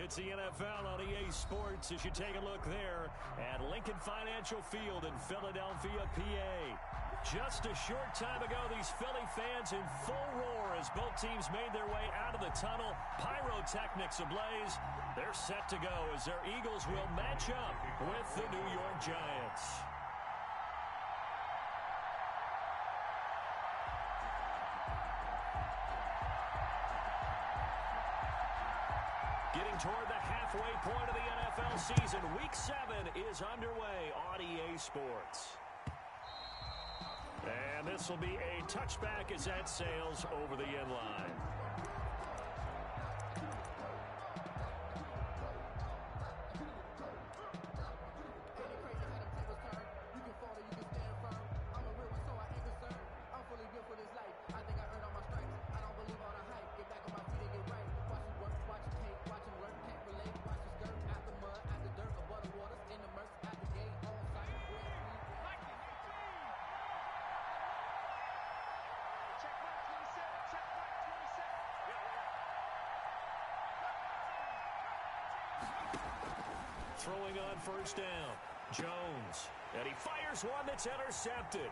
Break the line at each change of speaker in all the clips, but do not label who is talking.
It's the NFL on EA Sports as you take a look there at Lincoln Financial Field in Philadelphia, PA. Just a short time ago, these Philly fans in full roar as both teams made their way out of the tunnel. Pyrotechnics ablaze. They're set to go as their Eagles will match up with the New York Giants. Getting toward the halfway point of the NFL season, Week 7 is underway on EA Sports. And this will be a touchback as that sails over the end line. Throwing on first down, Jones. And he fires one that's intercepted.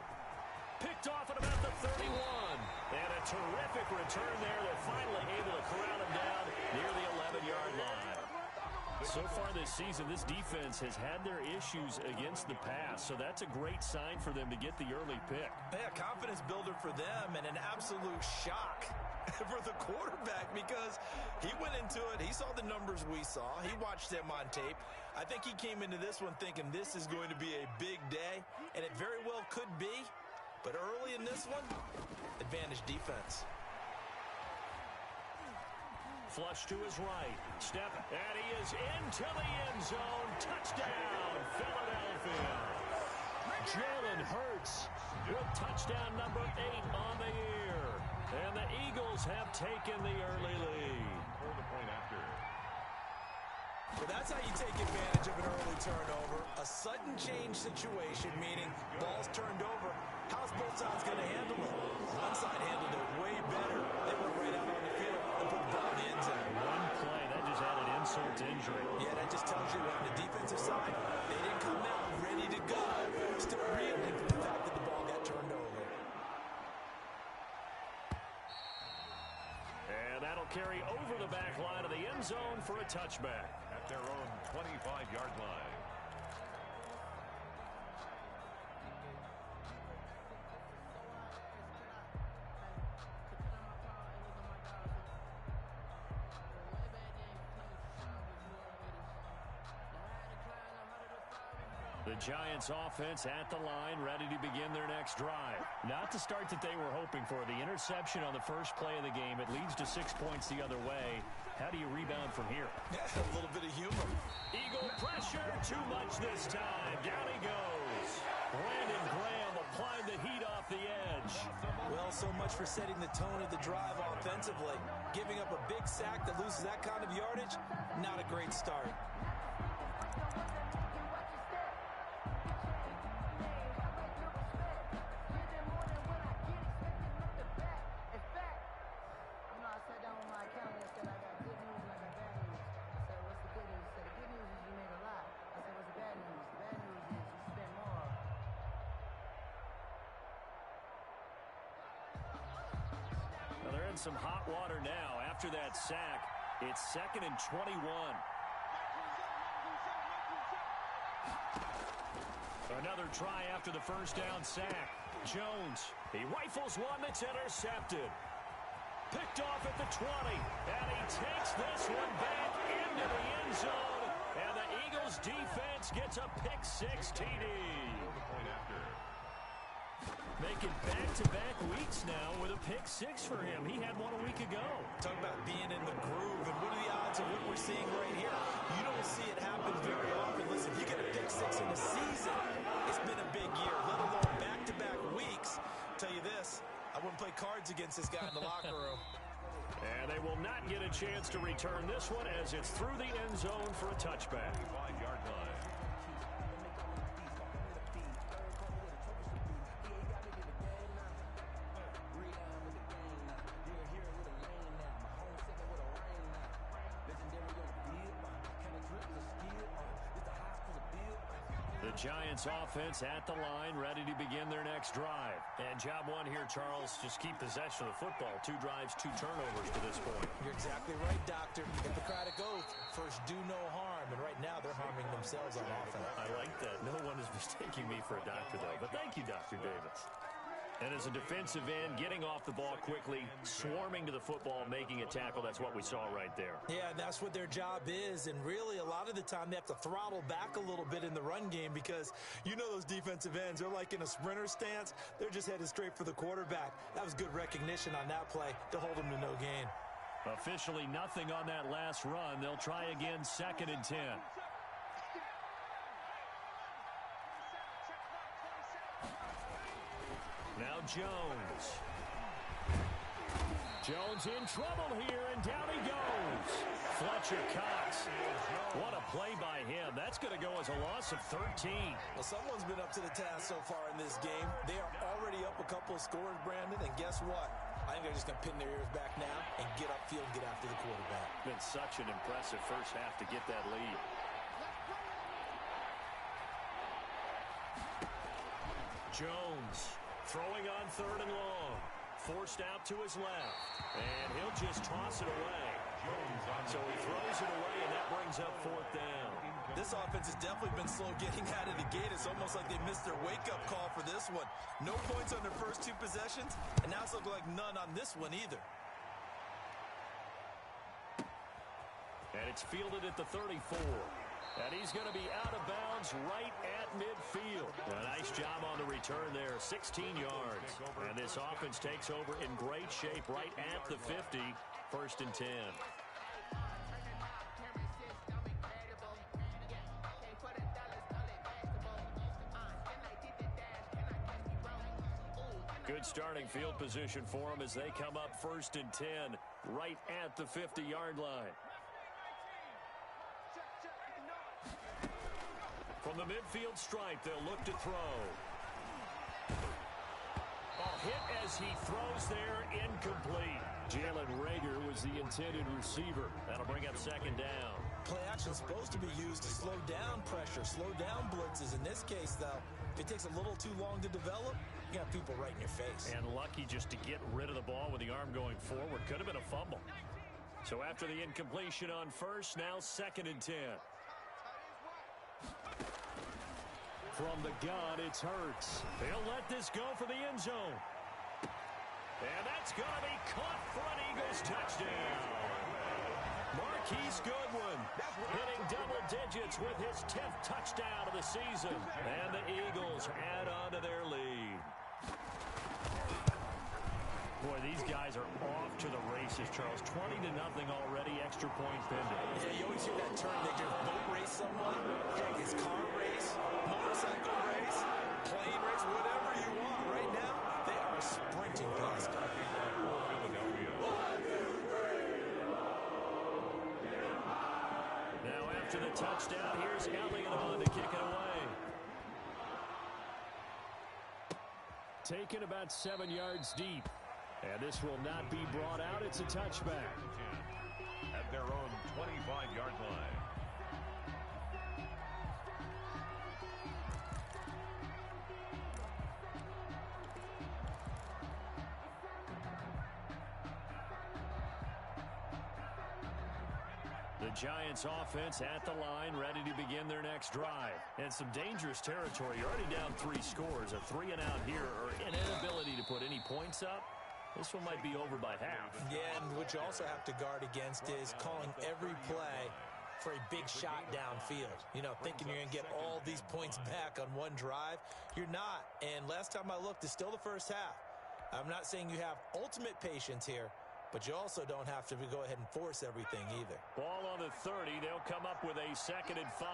Picked off at about the 31. And a terrific return there. They're finally able to corral him down near the 11-yard line. So far this season, this defense has had their issues against the pass, so that's a great sign for them to get the early pick.
Yeah, confidence builder for them and an absolute shock for the quarterback because he went into it. He saw the numbers we saw. He watched them on tape. I think he came into this one thinking this is going to be a big day, and it very well could be. But early in this one, advantage defense.
Flush to his right. Step, and he is into the end zone. Touchdown, Philadelphia. Jalen Hurts with touchdown number 8 on the year. And the Eagles have taken the early lead.
For the point after.
Well, that's how you take advantage of an early turnover. A sudden change situation, meaning ball's turned over. How's both sides going to handle it? One side handled it way better. They went right out on the field and put the ball in the end zone.
One play, that just added insult to injury.
Yeah, that just tells you on the defensive side, they didn't come out ready to go. Still reeling from the fact that the ball got turned over.
And that'll carry over the back line of the end zone for a touchback.
At their own 25-yard line.
The Giants offense at the line, ready to begin their next drive. Not the start that they were hoping for. The interception on the first play of the game. It leads to 6 points the other way. How do you rebound from here?
Yeah, a little bit of humor.
Eagle pressure, too much this time. Down he goes. Brandon Graham applied the heat off the edge.
Well, so much for setting the tone of the drive offensively. Giving up a big sack that loses that kind of yardage, not a great start.
Some hot water now after that sack. It's 2nd and 21. Another try after the first down sack. Jones, he rifles one that's intercepted. Picked off at the 20, and he takes this one back into the end zone, and the Eagles defense gets a pick-6 TD.
Point after.
Making back-to-back weeks now with a pick-6 for him. He had one a week ago.
Talk about being in the groove, and what are the odds of what we're seeing right here? You don't see it happen very often. Listen, you get a pick-6 in a season, it's been a big year, let alone back-to-back weeks. I'll tell you this, I wouldn't play cards against this guy in the locker room.
And they will not get a chance to return this one as it's through the end zone for a touchback.
5-yard line.
Legendary on the field.
Giants offense at the line, ready to begin their next drive. And job one here, Charles, just keep possession of the football. 2 drives, 2 turnovers to this point.
You're exactly right, Doctor. Hippocratic oath. First, do no harm. And right now, they're harming themselves on offense.
I like that. No one is mistaking me for a doctor, though. But thank you, Dr. Davis. And as a defensive end, getting off the ball quickly, swarming to the football, making a tackle, that's what we saw right there.
Yeah, and that's what their job is. And really, a lot of the time, they have to throttle back a little bit in the run game because you know those defensive ends, they're like in a sprinter stance. They're just headed straight for the quarterback. That was good recognition on that play to hold them to no gain.
Officially nothing on that last run. They'll try again, 2nd and 10. Now Jones. Jones in trouble here, and down he goes. Fletcher Cox. What a play by him. That's going to go as a loss of 13.
Well, someone's been up to the task so far in this game. They are already up a couple of scores, Brandon, and guess what? I think they're just going to pin their ears back now and get upfield and get after the quarterback.
Been such an impressive first half to get that lead. Jones throwing on 3rd and long. Forced out to his left. And he'll just toss it away. So he throws it away, and that brings up 4th down.
This offense has definitely been slow getting out of the gate. It's almost like they missed their wake-up call for this one. No points on their first 2 possessions, and now it's looking like none on this one either.
And it's fielded at the 34. And he's going to be out of bounds right at midfield. A nice job on the return there, 16 yards. And this offense takes over in great shape right at the 50, 1st and 10. Good starting field position for them as they come up 1st and 10 right at the 50-yard line. From the midfield stripe, they'll look to throw. Ball hit as he throws there, incomplete. Jalen Rager was the intended receiver. That'll bring up 2nd down.
Play action is supposed to be used to slow down pressure, slow down blitzes. In this case, though, if it takes a little too long to develop, you got people right in your face.
And lucky just to get rid of the ball with the arm going forward. Could have been a fumble. So after the incompletion on 1st, now 2nd and 10. From the gun, it's Hurts. They'll let this go for the end zone. And that's going to be caught for an Eagles touchdown. Marquise Goodwin hitting double digits with his 10th touchdown of the season. And the Eagles add on to their lead. Boy, these guys are off to the races, Charles. 20-0 already, extra point pending.
Yeah, you always hear that term. They just boat race someone. Heck, it's car race, motorcycle race, plane race, whatever you want. Right now, they are sprinting past it.
Now after the touchdown, here's Elliott on to kick it away. Taken about 7 yards deep. And this will not be brought out. It's a touchback.
At their own 25-yard line.
The Giants offense at the line, ready to begin their next drive. And some dangerous territory. You're already down 3 scores. A 3-and-out here, or an inability to put any points up. This one might be over by half.
Yeah, and what you also have to guard against is calling every play for a big shot downfield. You know, thinking you're going to get all these points back on one drive. You're not. And last time I looked, it's still the first half. I'm not saying you have ultimate patience here, but you also don't have to go ahead and force everything either.
Ball on the 30. They'll come up with a 2nd and 5.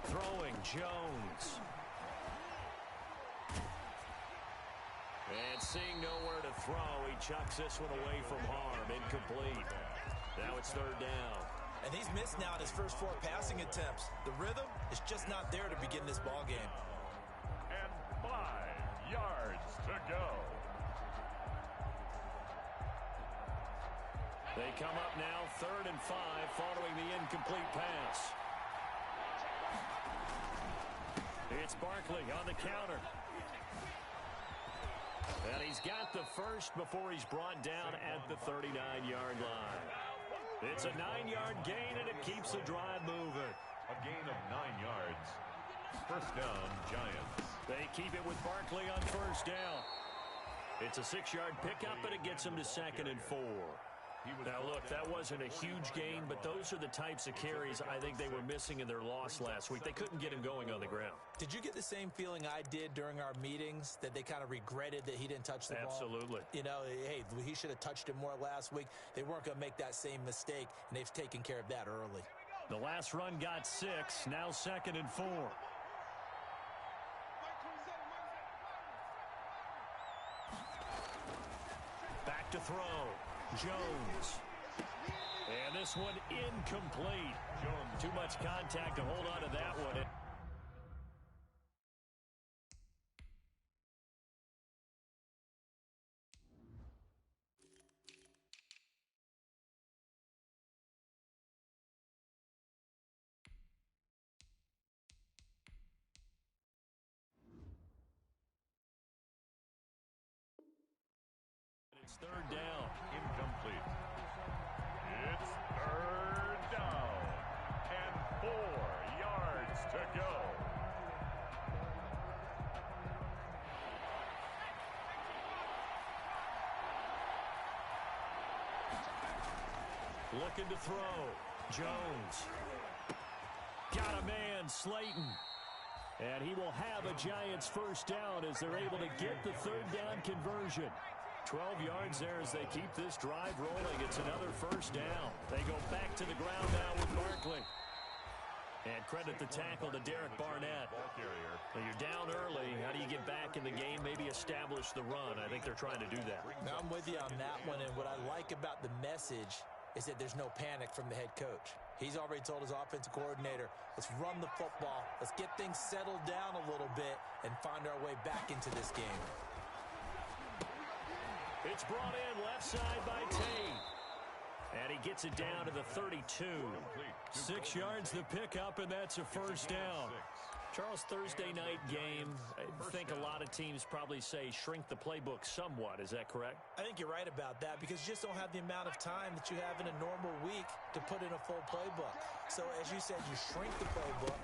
Throwing Jones. And seeing nowhere to throw, he chucks this one away from harm. Incomplete. Now it's 3rd down.
And he's missed now in his first 4 passing attempts. The rhythm is just not there to begin this ball game.
And 5 yards to go.
They come up now 3rd and 5 following the incomplete pass. It's Barkley on the counter. And he's got the first before he's brought down at the 39-yard line. It's a 9-yard gain, and it keeps the drive moving.
A gain of 9 yards. First down, Giants.
They keep it with Barkley on first down. It's a 6-yard pickup, and it gets him to 2nd and 4. Now, look, that wasn't a huge gain, but those are the types of carries I think they were missing in their loss last week. They couldn't get him going on the ground.
Did you get the same feeling I did during our meetings, that they kind of regretted that he didn't touch the ball?
Absolutely.
You know, hey, he should have touched it more last week. They weren't going to make that same mistake, and they've taken care of that early.
The last run got 6, now 2nd and 4. Back to throw. Jones. And this one incomplete. Jones. Too much contact to hold on to that one. It's 3rd down.
Incomplete. It's 3rd down. And 4 yards to go.
Looking to throw. Jones. Got a man, Slayton. And he will have a Giants first down as they're able to get the 3rd down conversion. 12 yards there as they keep this drive rolling. It's another first down. They go back to the ground now with Barkley. And credit the tackle to Derek Barnett. Well, you're down early. How do you get back in the game? Maybe establish the run. I think they're trying to do that.
Now, I'm with you on that one, and what I like about the message is that there's no panic from the head coach. He's already told his offensive coordinator, let's run the football, let's get things settled down a little bit and find our way back into this game.
It's brought in left side by Tate. And he gets it down to the 32. 6 yards the pickup, and that's a first down. Charles, Thursday night game, I think a lot of teams probably say shrink the playbook somewhat. Is that correct?
I think you're right about that because you just don't have the amount of time that you have in a normal week to put in a full playbook. So, as you said, you shrink the playbook,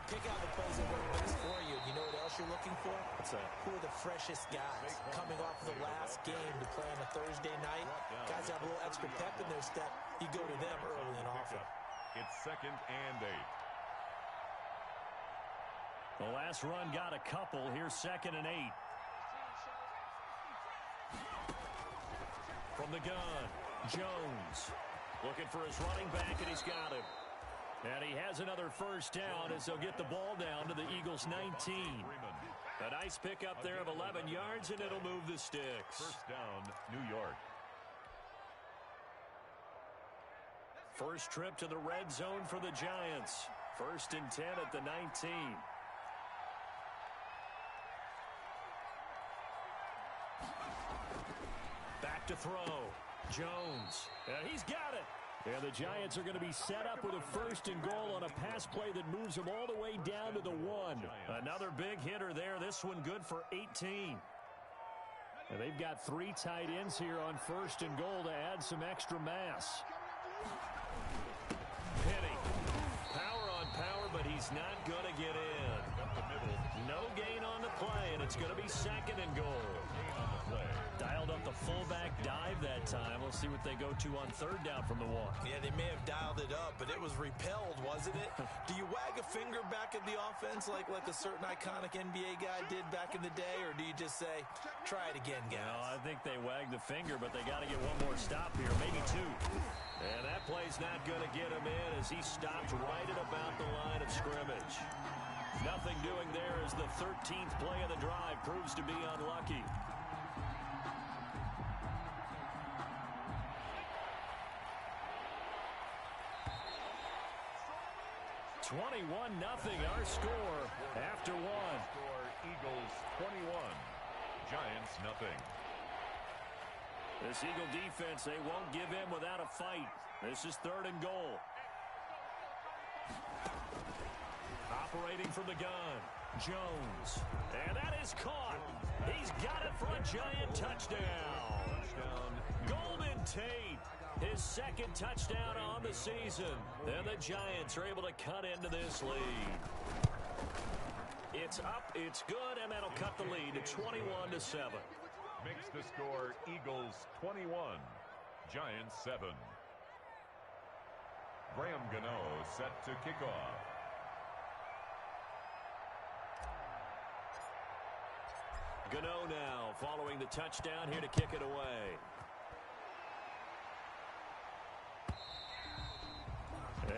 pick out the plays that work best for you. You know what else you're looking for?
What's that?
Who are the freshest guys coming off the last game to play on a Thursday night? Guys have a little extra pep in their step. You go to them early and often.
It's 2nd and 8.
The last run got a couple. Here's 2nd and 8. From the gun, Jones looking for his running back, and he's got him. And he has another first down as they'll get the ball down to the Eagles' 19. A nice pickup there of 11 yards, and it'll move the sticks.
First down, New York.
First trip to the red zone for the Giants. 1st and 10 at the 19. Back to throw. Jones. And he's got it. And the Giants are going to be set up with a 1st and goal on a pass play that moves them all the way down to the 1. Another big hitter there. This one good for 18. And they've got 3 tight ends here on 1st and goal to add some extra mass. Penny. Power on power, but he's not going to get in. No gain on the play, and it's going to be 2nd and goal. Dialed up the fullback dive that time. We'll see what they go to on 3rd down from the 1.
Yeah, they may have dialed it up, but it was repelled, wasn't it? Do you wag a finger back at the offense like a certain iconic NBA guy did back in the day, or do you just say, try it again, guys?
No, I think they wagged the finger, but they got to get one more stop here, maybe 2. And that play's not going to get him in as he stopped right at about the line of scrimmage. Nothing doing there as the 13th play of the drive proves to be unlucky. 21-0 our score after 1.
Score Eagles 21, Giants nothing.
This Eagle defense, they won't give in without a fight. This is 3rd and goal. Operating from the gun, Jones. And that is caught. He's got it for a Giant touchdown. Golden Tate, his 2nd touchdown on the season. And the Giants are able to cut into this lead. It's up, it's good, and that'll cut the lead to 21-7.
Makes the score Eagles 21, Giants 7. Graham Gano set to kick off.
Gano now following the touchdown here to kick it away.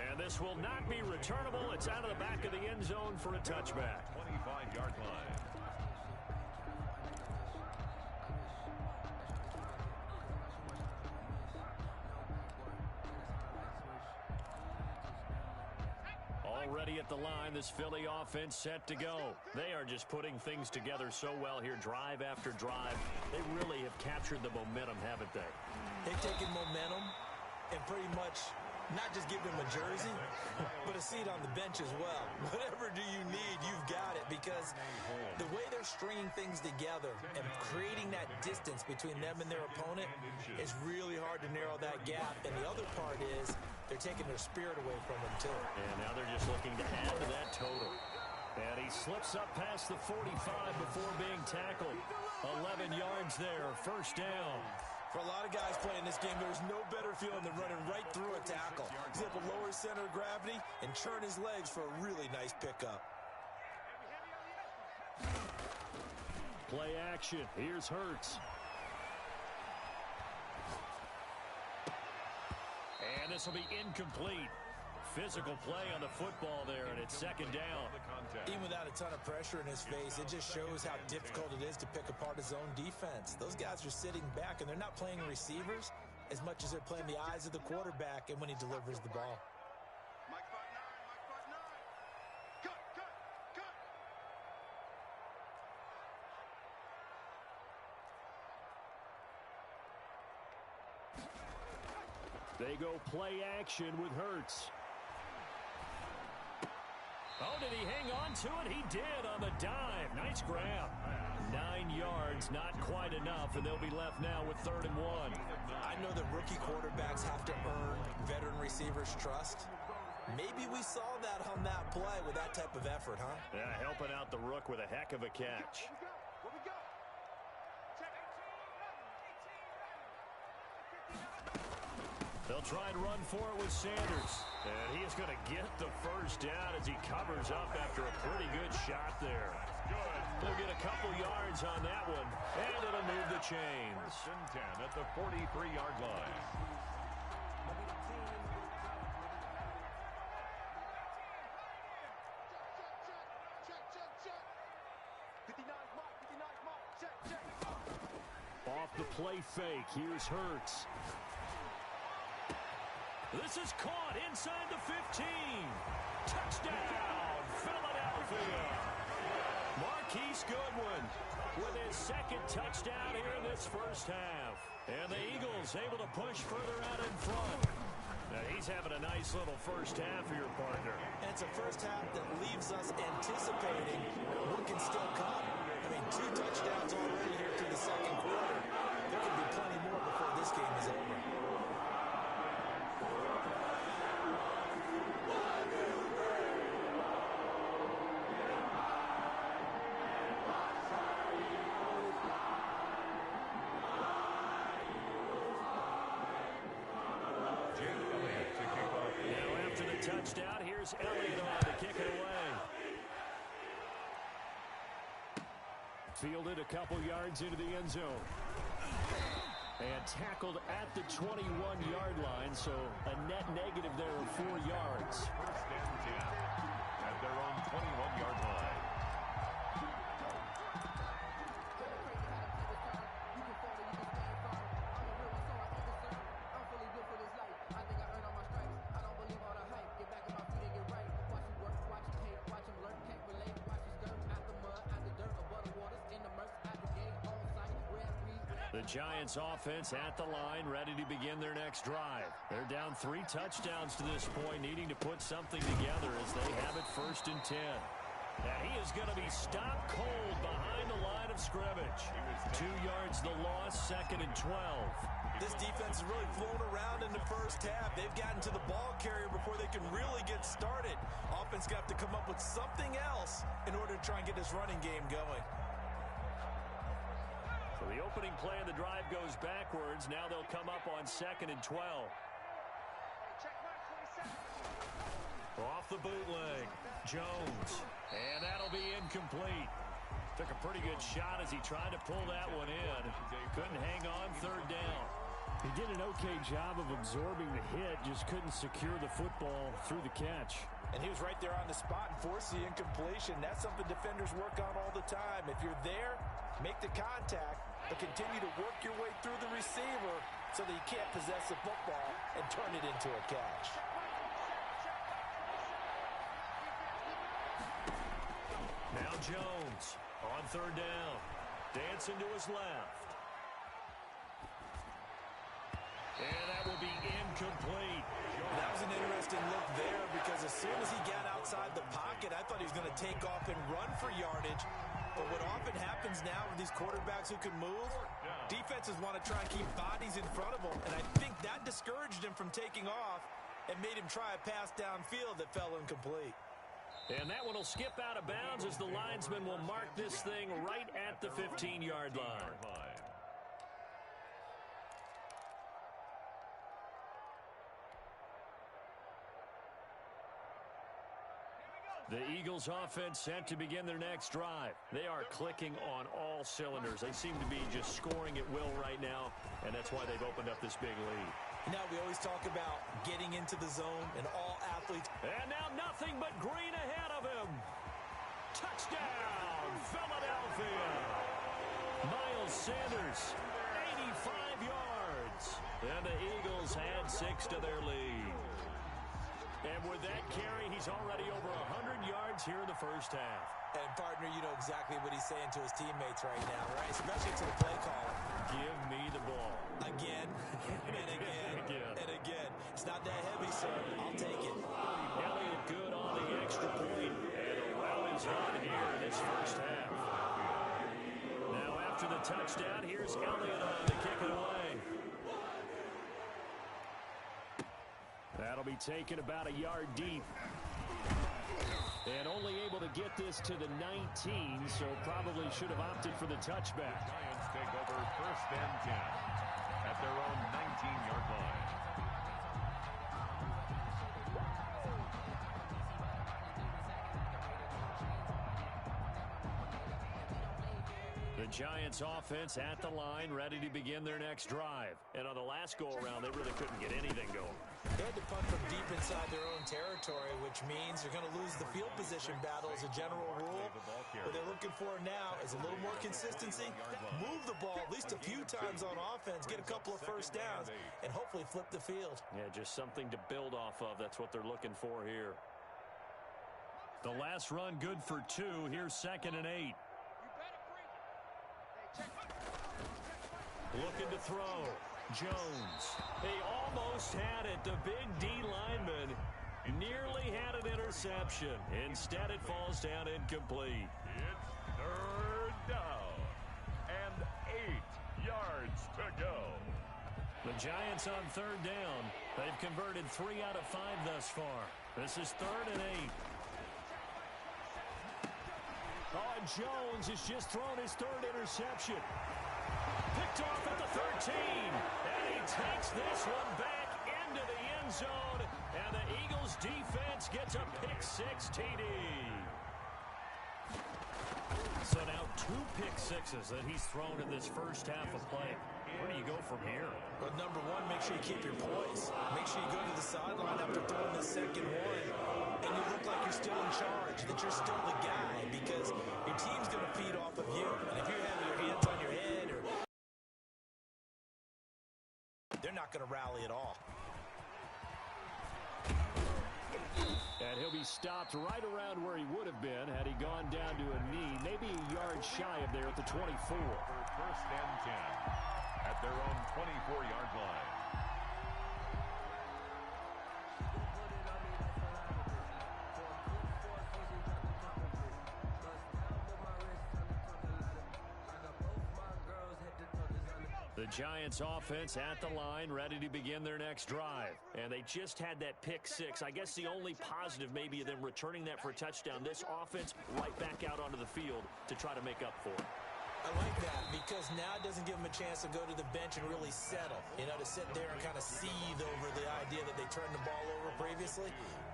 And this will not be returnable. It's out of the back of the end zone for a touchback.
25-yard line.
Already at the line, this Philly offense set to go. They are just putting things together so well here, drive after drive. They really have captured the momentum, haven't they?
They've taken momentum and pretty much not just give them a jersey, but a seat on the bench as well. Whatever do you need, you've got it, because the way they're stringing things together and creating that distance between them and their opponent is really hard to narrow that gap. And the other part is they're taking their spirit away from them, too.
And now they're just looking to add to that total. And he slips up past the 45 before being tackled. 11 yards there, 1st down.
For a lot of guys playing this game, there's no better feeling than running right through a tackle. He's able to lower his center of gravity and churn his legs for a really nice pickup.
Play action. Here's Hurts. And this will be incomplete. Physical play on the football there, and it's 2nd down.
Even without a ton of pressure in his face, it just shows how difficult it is to pick apart his own defense. Those guys are sitting back, and they're not playing receivers as much as they're playing the eyes of the quarterback and when he delivers the ball.
They go play action with Hurts. Oh, did he hang on to it? He did on the dive. Nice grab. 9 yards, not quite enough, and they'll be left now with 3rd and 1.
I know that rookie quarterbacks have to earn veteran receivers' trust. Maybe we saw that on that play with that type of effort, huh?
Yeah, helping out the rook with a heck of a catch. They'll try and run for it with Sanders. And he is going to get the 1st down as he covers up after a pretty good shot there. They'll get a couple yards on that one, and it'll move the chains.
10 at the 43-yard line.
Off the play fake, here's Hurts. This is caught inside the 15. Touchdown, Philadelphia. Marquise Goodwin with his 2nd touchdown here in this 1st half. And the Eagles able to push further out in front. Now he's having a nice little 1st half for your partner.
And it's a 1st half that leaves us anticipating what can still come. I mean, 2 touchdowns already here through the 2nd quarter. There could be plenty more before this game is over.
Touchdown. Here's Elliott on to kick it away. Fielded a couple yards into the end zone. And tackled at the 21-yard line, so a net negative there of 4 yards.
1st and 10 at their own 21-yard line.
The Giants offense at the line, ready to begin their next drive. They're down 3 touchdowns to this point, needing to put something together as they have it 1st and 10. And he is going to be stopped cold behind the line of scrimmage. 2 yards the loss, 2nd and 12.
This defense has really flown around in the first half. They've gotten to the ball carrier before they can really get started. Offense got to come up with something else in order to try and get this running game going.
So the opening play of the drive goes backwards. Now they'll come up on 2nd and 12. Off the bootleg, Jones. And that'll be incomplete. Took a pretty good shot as he tried to pull that one in. Couldn't hang on 3rd down.
He did an okay job of absorbing the hit, just couldn't secure the football through the catch.
And he was right there on the spot and forced the incompletion. That's something defenders work on all the time. If you're there, make the contact, but continue to work your way through the receiver so that you can't possess the football and turn it into a catch.
Now Jones on 3rd down. Dancing to his left. And that will be incomplete.
That was an interesting look there because as soon as he got outside the pocket, I thought he was going to take off and run for yardage. But what often happens now with these quarterbacks who can move, defenses want to try and keep bodies in front of them. And I think that discouraged him from taking off and made him try a pass downfield that fell incomplete.
And that one will skip out of bounds as the linesman will mark this thing right at the 15-yard line. The Eagles offense set to begin their next drive. They are clicking on all cylinders. They seem to be just scoring at will right now, and that's why they've opened up this big lead.
Now we always talk about getting into the zone and all athletes.
And now nothing but green ahead of him. Touchdown, Philadelphia. Miles Sanders, 85 yards. And the Eagles add 6 to their lead. And with that carry, he's already over 100 yards here in the first half.
And, partner, you know exactly what he's saying to his teammates right now, right? Especially to the play caller.
Give me the ball.
Again, and again, and again. It's not that heavy, sir. I'll take it.
Elliott good on the extra point. And a rout is on here in this first half. Now, after the touchdown, here's Elliott on to kick it away. That'll be taken about a yard deep. And only able to get this to the 19, so probably should have opted for the touchback.
Giants take over 1st and 10 at their own 19-yard line.
The Giants offense at the line, ready to begin their next drive. And on the last go-around, they really couldn't get anything going.
They had to punt from deep inside their own territory, which means they're going to lose the field position battle as a general rule. What they're looking for now is a little more consistency, move the ball at least a few times on offense, get a couple of first downs, and hopefully flip the field.
Yeah, just something to build off of. That's what they're looking for here. The last run good for 2. Here's 2nd and 8. Looking to throw. Jones. He almost had it. The big D lineman nearly had an interception. Instead, it falls down incomplete.
It's 3rd down and 8 yards to go.
The Giants on 3rd down. They've converted 3 out of 5 thus far. This is 3rd and 8. Oh, and Jones has just thrown his 3rd interception. Picked off at the 13. And he takes this one back into the end zone. And the Eagles defense gets a pick-6 TD. So now 2 pick-6s that he's thrown in this first half of play. Where do you go from here?
But number one, make sure you keep your poise. Make sure you go to the sideline after throwing the second one. And you look like you're still in charge, that you're still the guy, because your team's going to feed off of you. And if you're having your hands on your head, or they're not going to rally at all.
And he'll be stopped right around where he would have been had he gone down to a knee, maybe a yard shy of there at the 24.
For 1st and 10. at their own 24-yard line.
The Giants offense at the line, ready to begin their next drive. And they just had that pick six. I guess the only positive maybe of them returning that for a touchdown. This offense right back out onto the field to try to make up for it.
I like that because now it doesn't give them a chance to go to the bench and really settle. You know, to sit there and kind of seethe over the idea that they turned the ball over previously.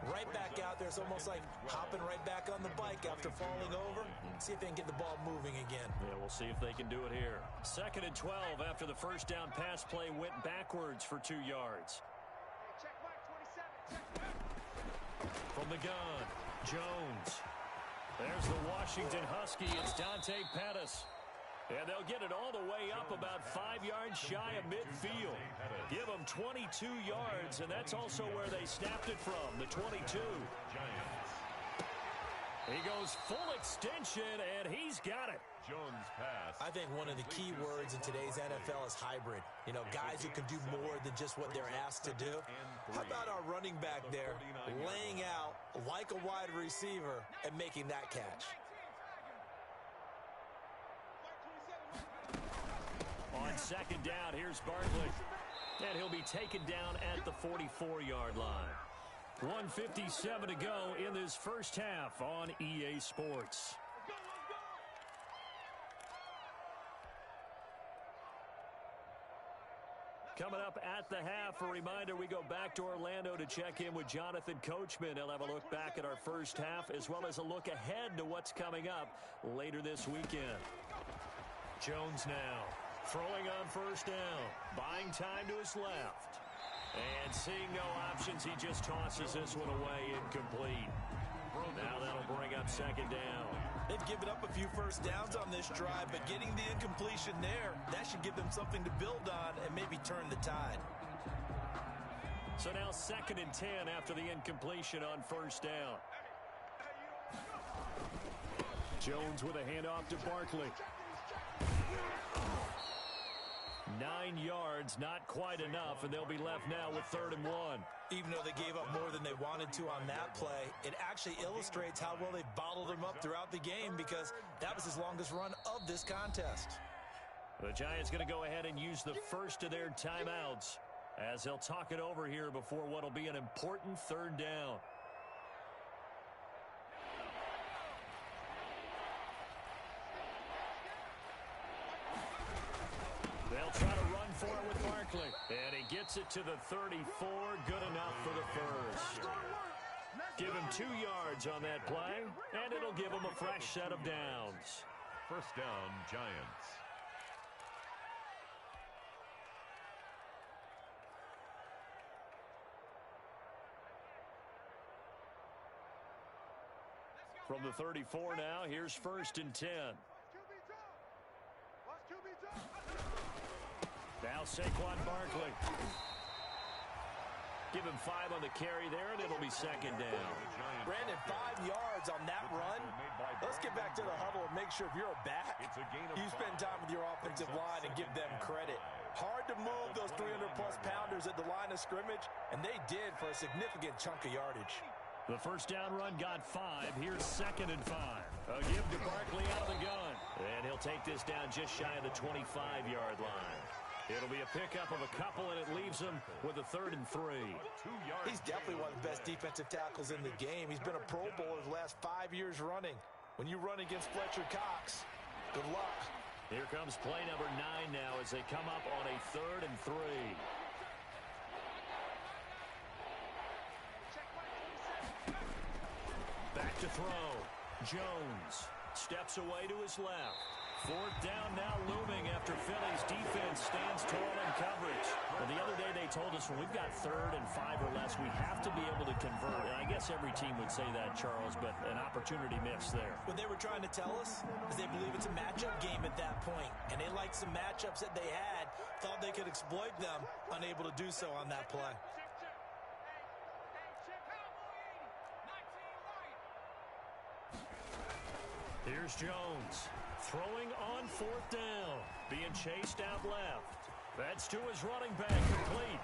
Right back out there. It's almost like hopping right back on the bike after falling over. See if they can get the ball moving again.
Yeah, we'll see if they can do it here. 2nd and 12 after the first down pass play went backwards for 2 yards. From the gun, Jones. There's the Washington Husky. It's Dante Pettis. And they'll get it all the way up about 5 yards shy of midfield. Give them 22 yards, and that's also where they snapped it from, the 22. He goes full extension, and he's got it.
Jones pass.
I think one of the key words in today's NFL is hybrid. You know, guys who can do more than just what they're asked to do. How about our running back there laying out like a wide receiver and making that catch?
On 2nd down, here's Barkley. And he'll be taken down at the 44-yard line. 1:57 to go in this first half on EA Sports. Coming up at the half, a reminder, we go back to Orlando to check in with Jonathan Coachman. He'll have a look back at our first half as well as a look ahead to what's coming up later this weekend. Jones now throwing on first down, buying time to his left. And seeing no options, he just tosses this one away incomplete. Now that'll bring up 2nd down.
They've given up a few first downs on this drive, but getting the incompletion there, that should give them something to build on and maybe turn the tide.
So now 2nd and 10 after the incompletion on first down. Jones with a handoff to Barkley. 9 yards, not quite enough, and they'll be left now with 3rd and 1.
Even though they gave up more than they wanted to on that play, it actually illustrates how well they bottled them up throughout the game because that was his longest run of this contest.
The Giants going to go ahead and use the first of their timeouts as they'll talk it over here before what will be an important 3rd down. They'll try to run for it with Barkley. And he gets it to the 34. Good enough for the first. Give him 2 yards on that play, and it'll give him a fresh set of downs.
First down, Giants.
From the 34 now, here's 1st and 10. Now Saquon Barkley. Give him 5 on the carry there, and it'll be 2nd down.
Brandon, 5 yards on that run. Let's get back to the huddle and make sure if you're a back, you spend time with your offensive line and give them credit. Hard to move those 300-plus pounders at the line of scrimmage, and they did for a significant chunk of yardage.
The first down run got 5. Here's 2nd and 5. A give to Barkley out of the gun. And he'll take this down just shy of the 25-yard line. It'll be a pickup of a couple, and it leaves him with a 3rd and 3.
He's definitely one of the best defensive tackles in the game. He's been a Pro Bowler the last 5 years running. When you run against Fletcher Cox, good luck.
Here comes play number 9 now as they come up on a 3rd and 3. Back to throw. Jones steps away to his left. 4th down now looming after Philly's defense stands tall in coverage. And the other day they told us when we've got 3rd and 5 or less, we have to be able to convert. And I guess every team would say that, Charles, but an opportunity missed there.
What they were trying to tell us is they believe it's a matchup game at that point. And they liked some matchups that they had, thought they could exploit them, unable to do so on that play.
Here's Jones throwing on 4th down, being chased out left. That's to his running back, complete.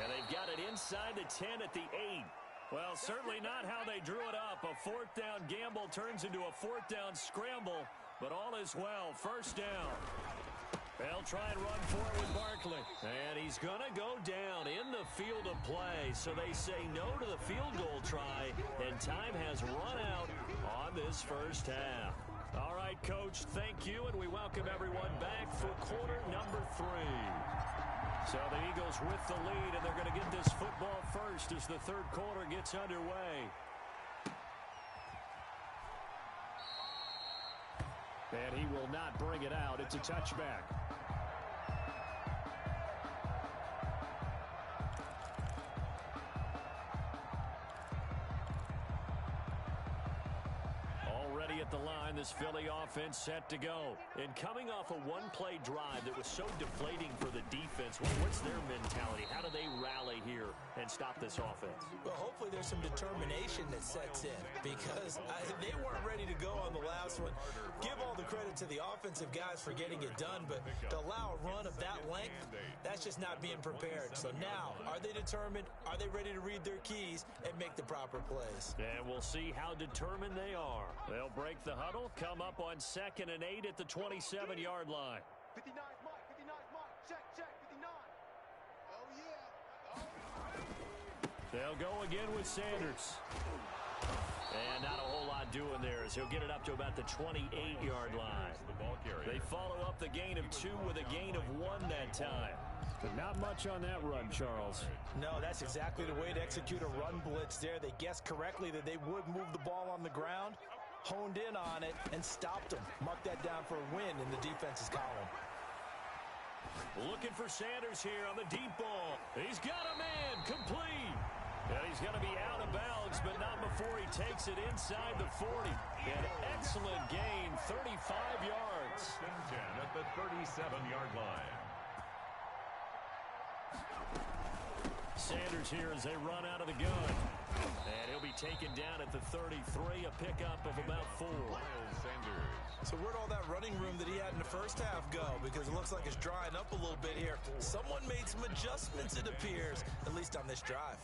And they've got it inside the 10 at the 8. Well, certainly not how they drew it up. A fourth down gamble turns into a fourth down scramble, but all is well. First down. They'll try and run for it with Barkley. And he's going to go down in the field of play. So they say no to the field goal try, and time has run out on this first half. All right, Coach, thank you, and we welcome everyone back for quarter number 3. So the Eagles with the lead, and they're going to get this football first as the third quarter gets underway. And he will not bring it out. It's a touchback. Already at the line, this Philly offense set to go. And coming off a one-play drive that was so deflating for the defense, what's their mentality? How do they rally here and stop this offense?
Well, hopefully there's some determination that sets in because they weren't ready to go on the last one. Give all the credit to the offensive guys for getting it done, but to allow a run of that length, that's just not being prepared. So now, are they determined? Are they ready to read their keys and make the proper plays?
And we'll see how determined they are. They'll break the huddle, come up on 2nd and 8 at the 27-yard line.
59, Mike, 59, Mike, check, 59. Oh, yeah.
They'll go again with Sanders. And not a whole lot doing there as he'll get it up to about the 28-yard line. They follow up the gain of 2 with a gain of 1 that time.
But not much on that run, Charles.
No, that's exactly the way to execute a run blitz there. They guessed correctly that they would move the ball on the ground, honed in on it, and stopped them. Mark that down for a win in the defense's column.
Looking for Sanders here on the deep ball. He's got a man, complete. And he's going to be out of bounds, but not before he takes it inside the 40. An excellent gain, 35 yards.
10 at the 37-yard line.
Sanders here as they run out of the gun. And he'll be taken down at the 33, a pickup of about 4.
Miles Sanders.
So where'd all that running room that he had in the first half go? Because it looks like it's drying up a little bit here. Someone made some adjustments, it appears, at least on this drive.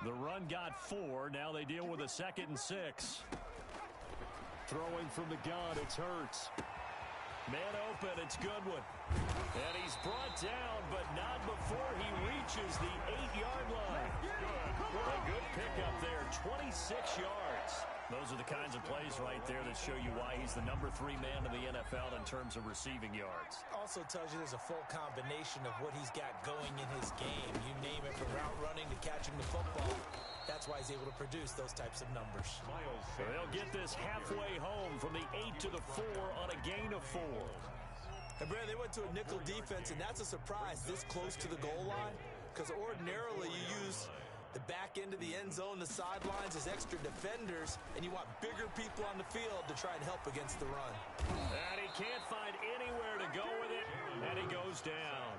The run got 4. Now they deal with a 2nd and 6. Throwing from the gun, it's Hurts. Man open, it's Goodwin. And he's brought down, but not before he reaches the 8-yard line. A good pickup there, 26 yards. Those are the kinds of plays right there that show you why he's the number 3 man in the NFL in terms of receiving yards.
Also tells you there's a full combination of what he's got going in his game. You name it, from route running to catching the football. That's why he's able to produce those types of numbers.
So they'll get this halfway home from the 8 to the 4 on a gain of 4.
And Brad, they went to a nickel defense, and that's a surprise this close to the goal line, because ordinarily you use the back end of the end zone, the sidelines as extra defenders, and you want bigger people on the field to try and help against the run.
And he can't find anywhere to go with it, and he goes down.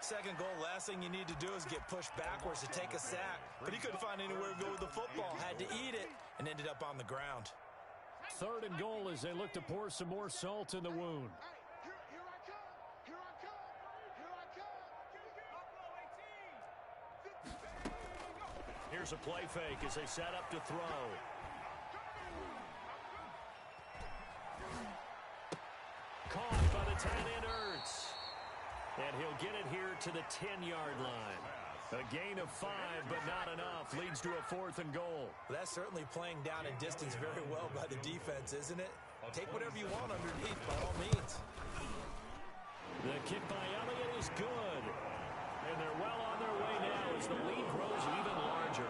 Second goal, last thing you need to do is get pushed backwards to take a sack, but he couldn't find anywhere to go with the football, had to eat it, and ended up on the ground.
3rd and goal as they look to pour some more salt in the wound. Here's a play fake as they set up to throw. Caught by the tight end, Ertz. And he'll get it here to the 10-yard line. A gain of 5, but not enough. Leads to a 4th and goal.
That's certainly playing down in distance very well by the defense, isn't it? Take whatever you want underneath, by all means.
The kick by Elliott is good. And they're well on their way now as the lead grows even larger.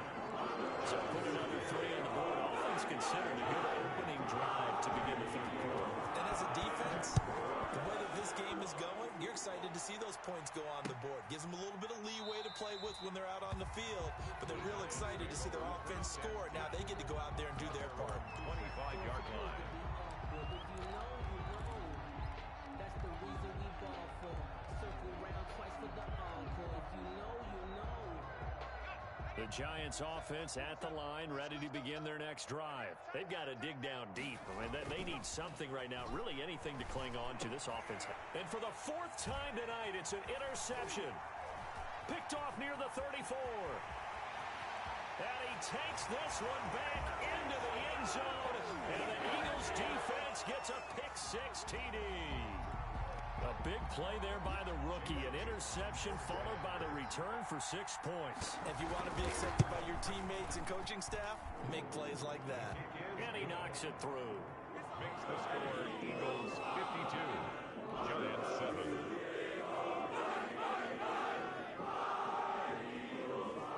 So put another 3 on the board. All things considered, a good opening drive to begin the 3rd quarter.
And as a defense, the way that this game is going, you're excited to see those points go on the board. Gives them a little bit of leeway to play with when they're out on the field, but they're real excited to see their offense score. Now they get to go out there and do their part.
25-yard line.
That's the reason we ball for. Circle round twice for the encore. If you know, you know.
The
The Giants offense at the line, ready to begin their next drive. They've got to dig down deep. I mean, they need something right now, really anything to cling on to this offense. And for the fourth time tonight, it's an interception. Picked off near the 34. And he takes this one back into the end zone. And the Eagles defense gets a pick-6 TD. A big play there by the rookie. An interception followed by the return for 6 points.
If you want to be accepted by your teammates and coaching staff, make plays like that.
And he knocks it through.
Makes the score Eagles 52, Giants 7.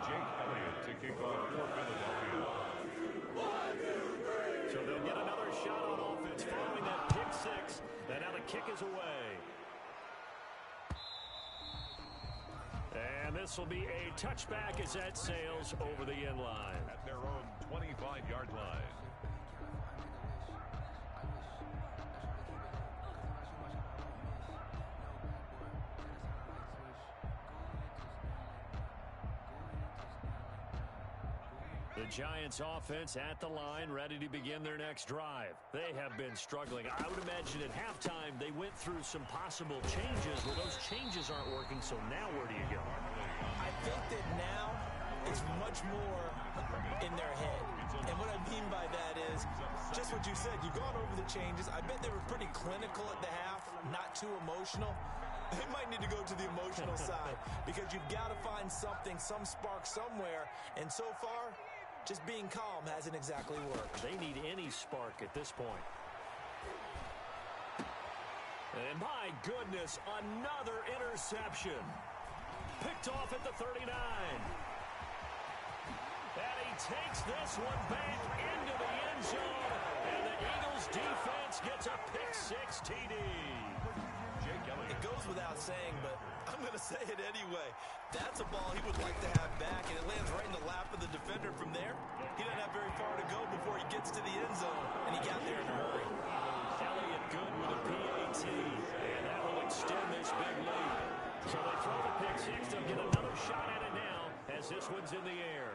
Jake Elliott to kick off for Philadelphia.
So they'll get another shot on offense following that pick-6. And now the kick is away. And this will be a touchback as that sails over the end line.
At their own 25-yard line.
The Giants offense at the line, ready to begin their next drive. They have been struggling. I would imagine at halftime they went through some possible changes. Well, those changes aren't working, so now where do you go?
I think that now it's much more in their head. And what I mean by that is just what you said. You've gone over the changes. I bet they were pretty clinical at the half, not too emotional. They might need to go to the emotional side because you've got to find something, some spark somewhere. And so far, just being calm hasn't exactly worked.
They need any spark at this point. And my goodness, another interception. Picked off at the 39. And he takes this one back into the end zone. And the Eagles defense gets a pick-6 TD.
It goes without saying, but I'm going to say it anyway. That's a ball he would like to have back, and it lands right in the lap of the defender from there. He doesn't have very far to go before he gets to the end zone, and he got there in a hurry.
Elliott good with a PAT, and that will extend this big lead. So they throw the pick-6. They'll get another shot at it now as this one's in the air.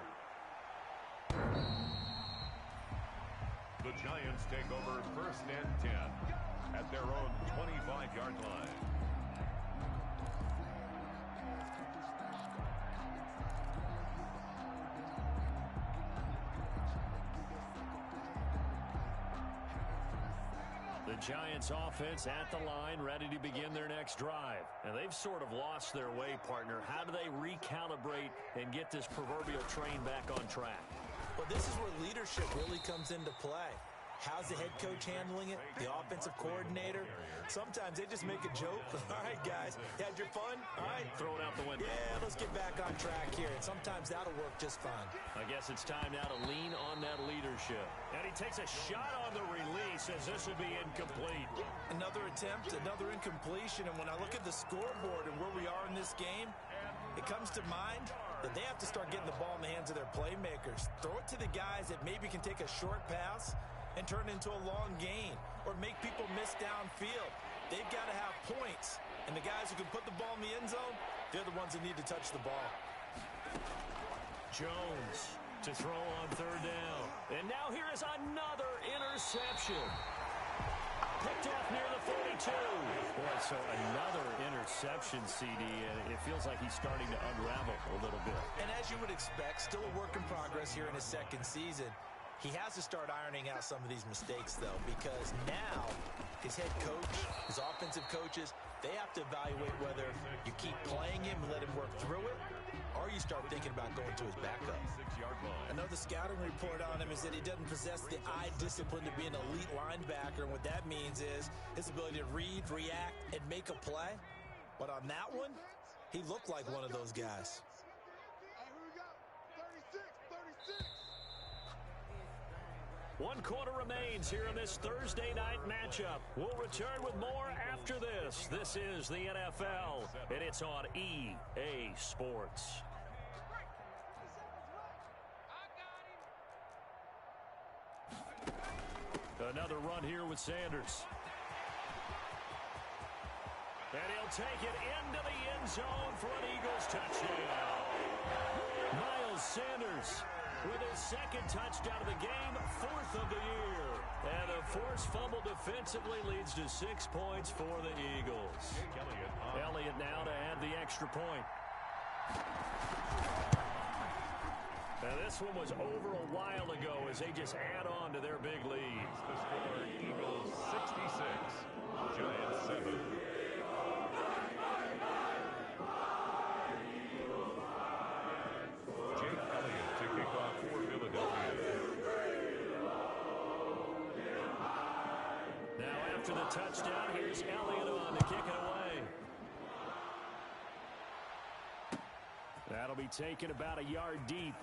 The Giants take over 1st and 10 at their own 25-yard line.
The Giants offense at the line, ready to begin their next drive. And they've sort of lost their way, partner. How do they recalibrate and get this proverbial train back on track?
Well, this is where leadership really comes into play. How's the head coach handling it? The offensive coordinator? Sometimes they just make a joke. All right, guys, you had your fun? All right.
Throw it out the window.
Yeah, let's get back on track here. And sometimes that'll work just fine.
I guess it's time now to lean on that leadership. And he takes a shot on the release as this will be incomplete.
Another attempt, another incompletion. And when I look at the scoreboard and where we are in this game, it comes to mind that they have to start getting the ball in the hands of their playmakers. Throw it to the guys that maybe can take a short pass and turn into a long gain or make people miss downfield. They've got to have points. And the guys who can put the ball in the end zone, they're the ones that need to touch the ball.
Jones to throw on 3rd down. And now here is another interception. Picked off near the 42. Boy, so another interception, CD, and it feels like he's starting to unravel a little bit.
And as you would expect, still a work in progress here in his 2nd season. He has to start ironing out some of these mistakes, though, because now his head coach, his offensive coaches, they have to evaluate whether you keep playing him and let him work through it, or you start thinking about going to his backup. Another scouting report on him is that he doesn't possess the eye discipline to be an elite linebacker, and what that means is his ability to read, react, and make a play. But on that one, he looked like one of those guys.
Hey, here we go. 36, 36.
1 quarter remains here in this Thursday night matchup. We'll return with more after this. This is the NFL, and it's on EA Sports. Another run here with Sanders. And he'll take it into the end zone for an Eagles touchdown. Miles Miles Sanders with his second touchdown of the game, 4th of the year. And a forced fumble defensively leads to 6 points for the Eagles. Elliott now to add the extra point. Now this one was over a while ago as they just add on to their big lead.
The score, Eagles 66, Giants 7. Jake Elliott to kick off for Philadelphia.
Now after the touchdown, here's Elliott on to kick it away. That'll be taken about a yard deep.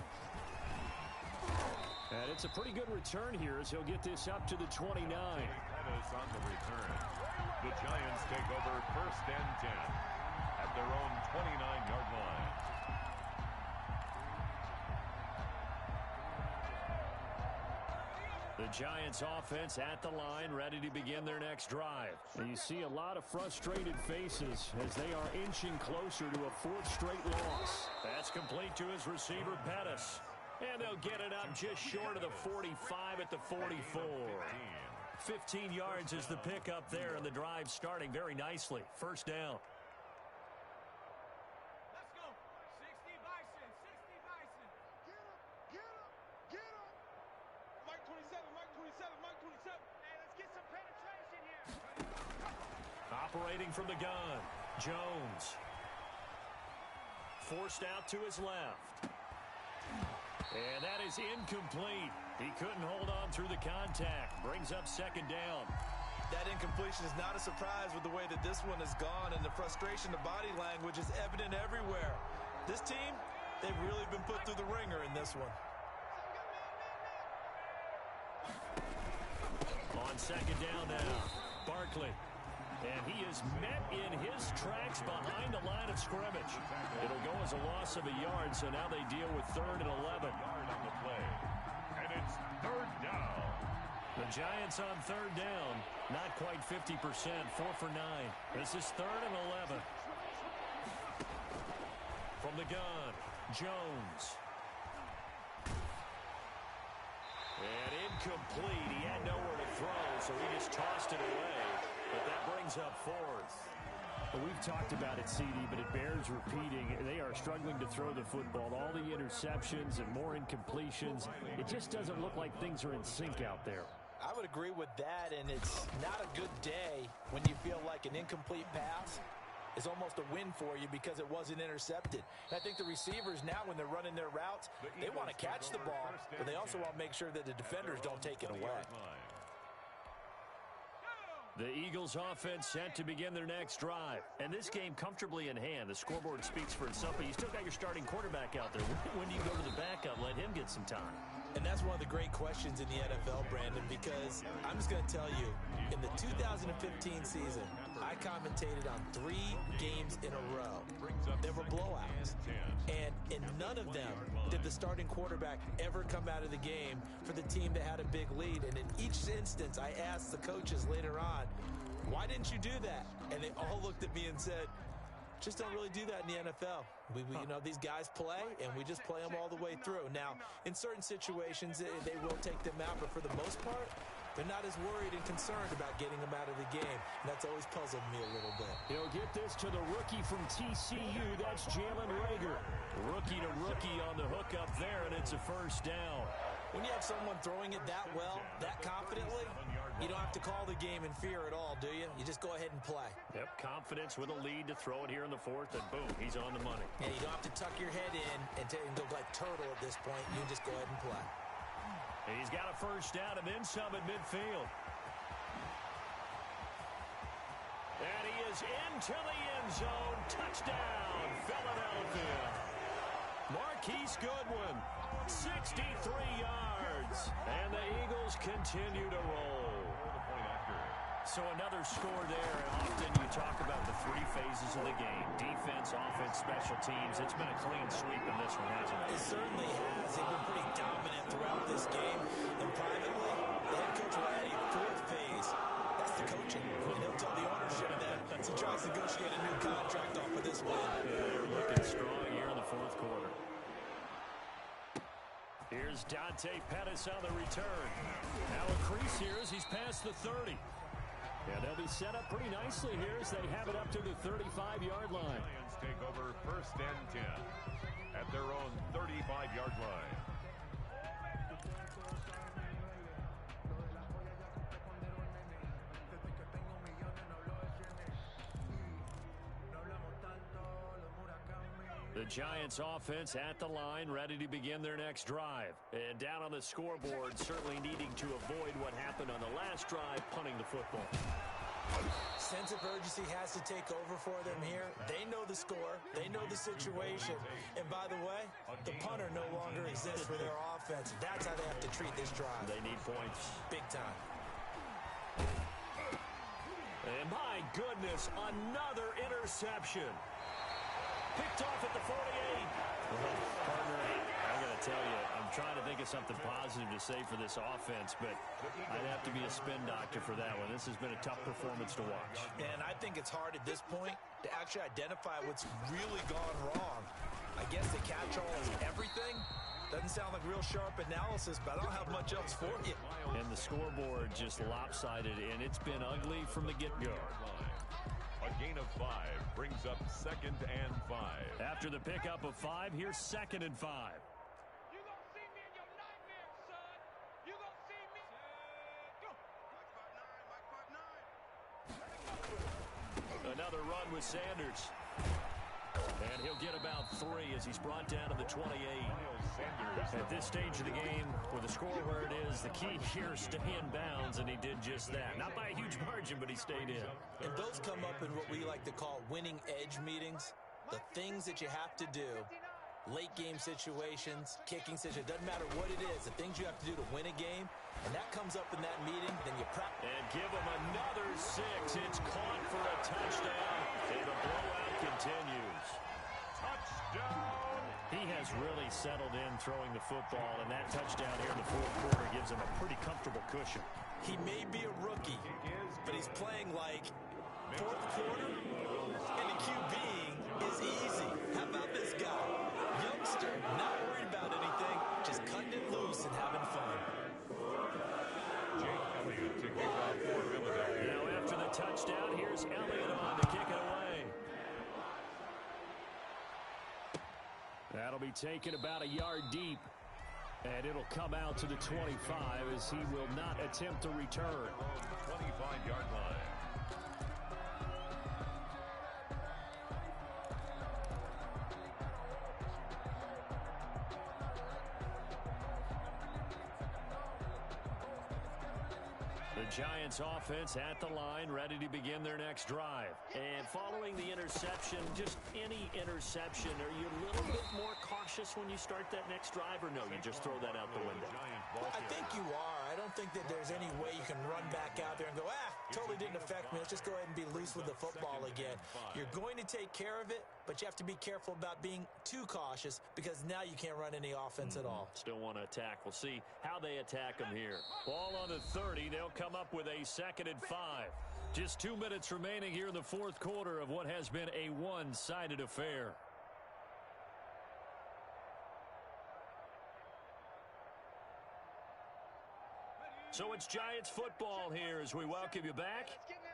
And it's a pretty good return here as he'll get this up to the 29.
Pettis on the return. The Giants take over 1st and 10 at their own 29-yard line.
The Giants offense at the line, ready to begin their next drive. And you see a lot of frustrated faces as they are inching closer to a 4th straight loss. That's complete to his receiver, Pettis. And they'll get it up just short of the 45 at the 44. 15 yards is the pickup there, and the drive starting very nicely. 1st down.
Let's go. 60 Bison. 60 Bison. Get him. Get him. Get him. Mike 27. Mike 27. Mike 27. Hey, let's get some penetration here.
Operating from the gun, Jones. Forced out to his left. And that is incomplete. He couldn't hold on through the contact. Brings up 2nd down.
That incompletion is not a surprise with the way that this one has gone, and the frustration, the body language is evident everywhere. This team, they've really been put through the ringer in this one.
On 2nd down now, Barkley. And he is met in his tracks behind the line of scrimmage. It'll go as a loss of a yard, so now they deal with 3rd and 11.
Yard on the play. And it's 3rd down.
The Giants on 3rd down. Not quite 50%. 4 for 9. This is 3rd and 11. From the gun, Jones. And incomplete. He had nowhere to throw, so he just tossed it away. But that brings up 4th.
Well, we've talked about it, CD, but it bears repeating. They are struggling to throw the football. All the interceptions and more incompletions. It just doesn't look like things are in sync out there.
I would agree with that, and it's not a good day when you feel like an incomplete pass is almost a win for you because it wasn't intercepted. And I think the receivers now, when they're running their routes, they want to catch the ball, but they also want to make sure that the defenders don't take it away.
The Eagles offense set to begin their next drive. And this game comfortably in hand. The scoreboard speaks for itself, but you still got your starting quarterback out there. When do you go to the backup? Let him get some time.
And that's one of the great questions in the NFL, Brandon, because I'm just going to tell you, in the 2015 season, I commentated on 3 games in a row. There were blowouts. And in none of them did the starting quarterback ever come out of the game for the team that had a big lead. And in each instance, I asked the coaches later on, why didn't you do that? And they all looked at me and said, just don't really do that in the NFL. You know, these guys play, and we just play them all the way through. Now, in certain situations, they will take them out, but for the most part, they're not as worried and concerned about getting them out of the game. And that's always puzzled me a little bit.
He'll get this to the rookie from TCU. That's Jalen Reagor.
Rookie to rookie on the hook up there, and it's a 1st down.
When you have someone throwing it that well, that confidently, you don't have to call the game in fear at all, do you? You just go ahead and play.
Yep, confidence with a lead to throw it here in the 4th, and boom, he's on the money.
And you don't have to tuck your head in and go like turtle at this point. You just go ahead and play.
He's got a 1st down and then some at midfield. And he is into the end zone. Touchdown, Philadelphia. Marquise Goodwin, 63 yards. And the Eagles continue to roll. So another score there, and often you talk about the 3 phases of the game. Defense, offense, special teams. It's been a clean sweep in this one, hasn't it?
It certainly has. They've been pretty dominant throughout this game. And privately, the head coach will add a 4th phase. That's the coaching. And he'll tell the ownership that as he tries to negotiate a new contract off of this win.
They're looking strong here in the 4th quarter. Here's Dante Pettis on the return. Now a crease here as he's past the 30. And they'll be set up pretty nicely here as they have it up to the 35-yard line.
Giants take over 1st and 10 at their own 35-yard line.
The Giants offense at the line, ready to begin their next drive. And down on the scoreboard, certainly needing to avoid what happened on the last drive, punting the football.
Sense of urgency has to take over for them here. They know the score. They know the situation. And by the way, the punter no longer exists for their offense. That's how they have to treat this drive.
They need points.
Big time.
And my goodness, another interception. Picked off at the 48. Well, partner, I got to tell you, I'm trying to think of something positive to say for this offense, but I'd have to be a spin doctor for that one. This has been a tough performance to watch.
And I think it's hard at this point to actually identify what's really gone wrong. I guess the catch-all is everything. Doesn't sound like real sharp analysis, but I don't have much else for you.
And the scoreboard just lopsided, and it's been ugly from the get-go.
A gain of 5 brings up 2nd and 5.
After the pickup of 5, here's 2nd and 5.
You gonna see me in your nightmares, son. You gonna see me. Go. Mike 5'9",
Another run with Sanders. And he'll get about 3 as he's brought down to the 28. At this stage of the game, with the score where it is, the key here is stay in bounds, and he did just that. Not by a huge margin, but he stayed in.
And those come up in what we like to call winning edge meetings. The things that you have to do, late game situations, kicking situations, doesn't matter what it is, the things you have to do to win a game, and that comes up in that meeting, then you practice.
And give him another 6. It's caught for a touchdown, and the blowout continues.
Touchdown!
He has really settled in throwing the football, and that touchdown here in the 4th quarter gives him a pretty comfortable cushion.
He may be a rookie, but he's playing like 4th quarter, and the QBing is easy. How about this guy? Youngster, not worried about anything, just cutting it loose and having fun.
Jake Elliott to kick off for Philadelphia.
Now after the touchdown, here's Elliott on to kick it away. That'll be taken about a yard deep. And it'll come out to the 25 as he will not attempt to return.
25-yard line.
The Giants offense at the line, ready to begin their next drive. And following the interception, just any interception, are you a little bit more cautious when you start that next drive, or no, you just throw that out the window?
I think you are. I don't think that there's any way you can run back out there and go, totally didn't affect me. Let's just go ahead and be loose with the football again. You're going to take care of it, but you have to be careful about being too cautious because now you can't run any offense at all.
Still want to attack. We'll see how they attack them here. Ball on the 30. They'll come up with a 2nd and 5. Just 2 minutes remaining here in the 4th quarter of what has been a one-sided affair. So it's Giants football here as we welcome you back.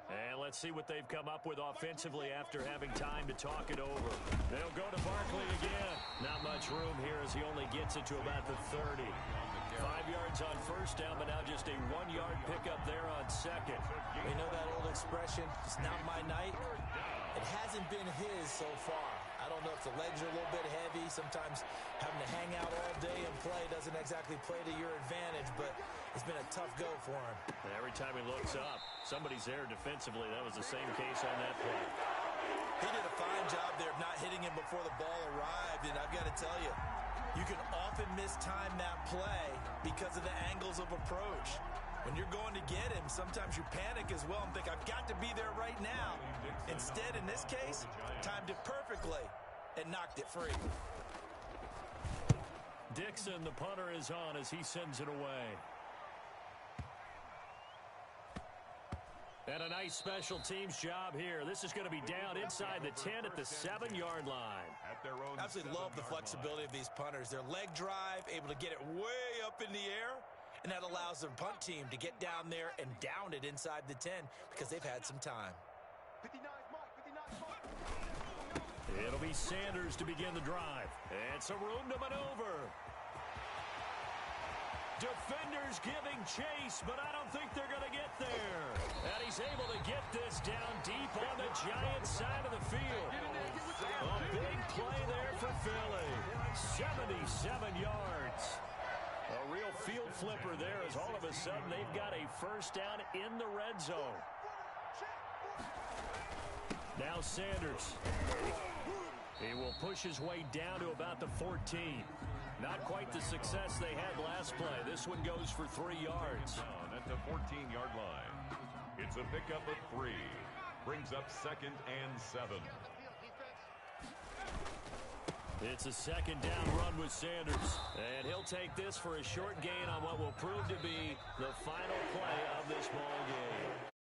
And let's see what they've come up with offensively after having time to talk it over. They'll go to Barkley again. Not much room here as he only gets it to about the 30. 5 yards on 1st down, but now just a 1-yard pickup there on 2nd.
You know that old expression, it's not my night? It hasn't been his so far. I don't know if the legs are a little bit heavy. Sometimes having to hang out all day and play doesn't exactly play to your advantage, but it's been a tough go for him.
And every time he looks up, somebody's there defensively. That was the same case on that play.
He did a fine job there of not hitting him before the ball arrived, and I've got to tell you, you can often mistime that play because of the angles of approach. When you're going to get him, sometimes you panic as well and think, I've got to be there right now. Instead, in this case, timed it perfectly and knocked it free.
Dixon, the punter, is on as he sends it away. And a nice special teams job here. This is going to be down inside the 10 at the 7-yard line.
At at their own
Absolutely love the
7-yard
flexibility of these punters. Their leg drive, able to get it way up in the air, and that allows their punt team to get down there and down it inside the 10 because they've had some time.
59's Mike, 59's Mike.
It'll be Sanders to begin the drive. And some room to maneuver. Defenders giving chase, but I don't think they're going to get there. And he's able to get this down deep on the Giants side of the field. A big play there for Philly. 77 yards. A real field flipper there as all of a sudden they've got a first down in the red zone. Now Sanders. He will push his way down to about the 14. Not quite the success they had last play. This one goes for 3 yards.
Down at the 14-yard line. It's a pickup of 3. Brings up 2nd and 7.
It's a second down run with Sanders. And he'll take this for a short gain on what will prove to be the final play of this ball game.